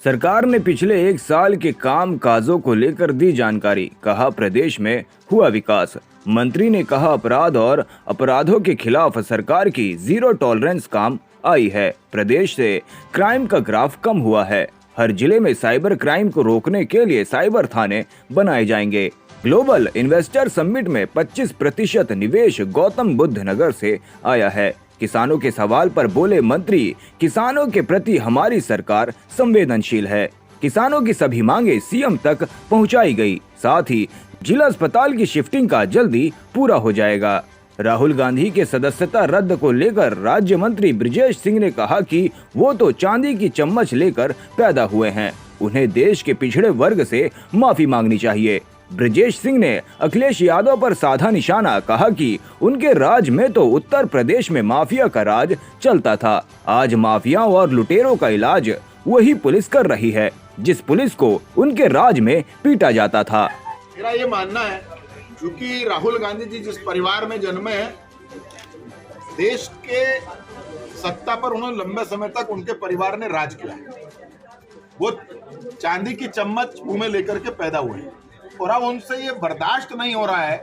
सरकार ने पिछले एक साल के काम काजों को लेकर दी जानकारी। कहा प्रदेश में हुआ विकास। मंत्री ने कहा अपराध और अपराधों के खिलाफ सरकार की जीरो टॉलरेंस काम आई है। प्रदेश से क्राइम का ग्राफ कम हुआ है। हर जिले में साइबर क्राइम को रोकने के लिए साइबर थाने बनाए जाएंगे। ग्लोबल इन्वेस्टर समिट में 25% निवेश गौतम बुद्ध नगर से आया है। किसानों के सवाल पर बोले मंत्री, किसानों के प्रति हमारी सरकार संवेदनशील है। किसानों की सभी मांगे सीएम तक पहुंचाई गई। साथ ही जिला अस्पताल की शिफ्टिंग का जल्दी पूरा हो जाएगा। राहुल गांधी के सदस्यता रद्द को लेकर राज्य मंत्री ब्रजेश सिंह ने कहा कि वो तो चांदी की चम्मच लेकर पैदा हुए हैं, उन्हें देश के पिछड़े वर्ग से माफी मांगनी चाहिए। ब्रजेश सिंह ने अखिलेश यादव पर साधा निशाना। कहा कि उनके राज में तो उत्तर प्रदेश में माफिया का राज चलता था। आज माफियाओं और लुटेरों का इलाज वही पुलिस कर रही है जिस पुलिस को उनके राज में पीटा जाता था। मेरा ये मानना है, क्योंकि राहुल गांधी जी जिस परिवार में जन्मे हैं, देश के सत्ता पर उन्होंने लंबे समय तक उनके परिवार ने राज किया है। वो चांदी की चम्मच मुंह में लेकर के पैदा हुए हैं और अब उनसे ये बर्दाश्त नहीं हो रहा है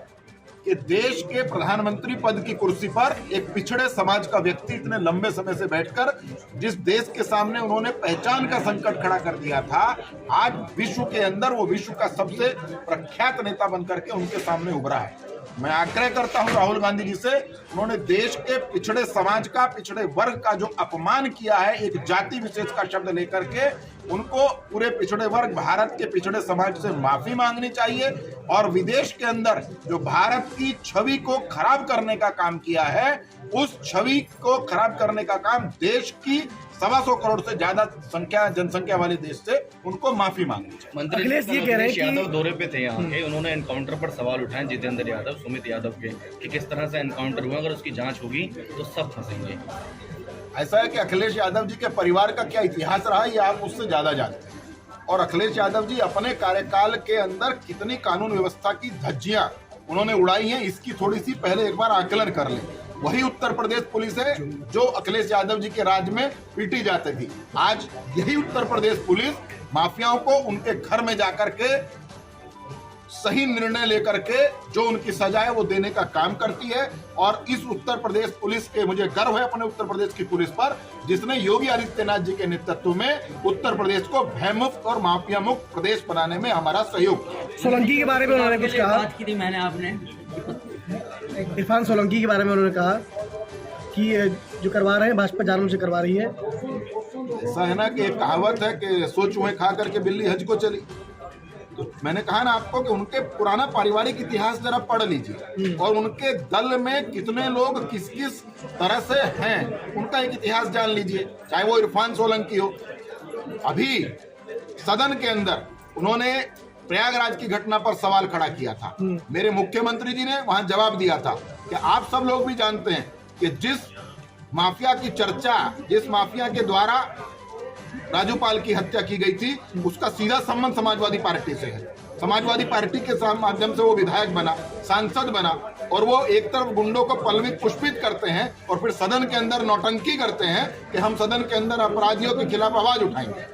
कि देश के प्रधानमंत्री पद की कुर्सी पर एक पिछड़े समाज का व्यक्ति इतने लंबे समय से बैठकर जिस देश के सामने उन्होंने पहचान का संकट खड़ा कर दिया था, आज विश्व के अंदर वो विश्व का सबसे प्रख्यात नेता बनकर के उनके सामने उभरा है। मैं आग्रह करता हूं राहुल गांधी जी से, उन्होंने देश के पिछड़े समाज का, पिछड़े वर्ग का जो अपमान किया है एक जाति विशेष का शब्द लेकर के, उनको पूरे पिछड़े वर्ग, भारत के पिछड़े समाज से माफी मांगनी चाहिए और विदेश के अंदर जो भारत की छवि को खराब करने का काम किया है, उस छवि को खराब करने का काम देश की 125 करोड़ से ज्यादा जनसंख्या वाले देश से उनको माफी मांगनी चाहिए। मंत्री अखिलेश ये कह रहे हैं कि यादव दौरे पे थे यहाँ के, उन्होंने एनकाउंटर पर सवाल उठाए जितेंद्र यादव, सुमित यादव के, कि किस तरह से एनकाउंटर हुआ, अगर उसकी जांच होगी तो सब फंसेंगे। ऐसा है कि अखिलेश यादव जी के परिवार का क्या इतिहास रहा ये आप उससे ज्यादा जानते हैं, और अखिलेश यादव जी अपने कार्यकाल के अंदर कितनी कानून व्यवस्था की धज्जियां उन्होंने उड़ाई हैं, इसकी थोड़ी सी पहले एक बार आकलन कर लें। वही उत्तर प्रदेश पुलिस है जो अखिलेश यादव जी के राज में पीटी जाती थी। आज यही उत्तर प्रदेश पुलिस माफियाओं को उनके घर में जाकर के सही निर्णय लेकर के जो उनकी सजा है वो देने का काम करती है। और इस उत्तर प्रदेश पुलिस के मुझे गर्व है अपने उत्तर प्रदेश की पुलिस पर, जिसने योगी आदित्यनाथ जी के नेतृत्व में उत्तर प्रदेश को भयमुक्त और माफिया मुक्त प्रदेश बनाने में हमारा सहयोग किया। सोलंकी के बारे में उन्होंने कुछ कहा, बात की थी मैंने, आपने इरफान सोलंकी के बारे में उन्होंने कहा कि जो करवा रहे हैं भाजपा जानबूझ से करवा रही है। ऐसा है ना कि एक कहावत है कि सो चूहे खा करके बिल्ली हज को चली। तो मैंने कहा ना आपको कि उनके पुराना पारिवारिक इतिहास जरा पढ़ लीजिए और उनके दल में कितने लोग किस किस तरह से हैं उनका एक इतिहास जान लीजिए, चाहे वो इरफान सोलंकी हो। अभी सदन के अंदर उन्होंने प्रयागराज की घटना पर सवाल खड़ा किया था, मेरे मुख्यमंत्री जी ने वहां जवाब दिया था कि आप सब लोग भी जानते हैं कि जिस माफिया की चर्चा, जिस माफिया के द्वारा राजूपाल की हत्या की गई थी, उसका सीधा संबंध समाजवादी पार्टी से है। समाजवादी पार्टी के माध्यम से वो विधायक बना, सांसद बना, और वो एक तरफ गुंडों को पलवित पुष्पित करते हैं और फिर सदन के अंदर नौटंकी करते हैं कि हम सदन के अंदर अपराधियों के खिलाफ आवाज उठाएंगे।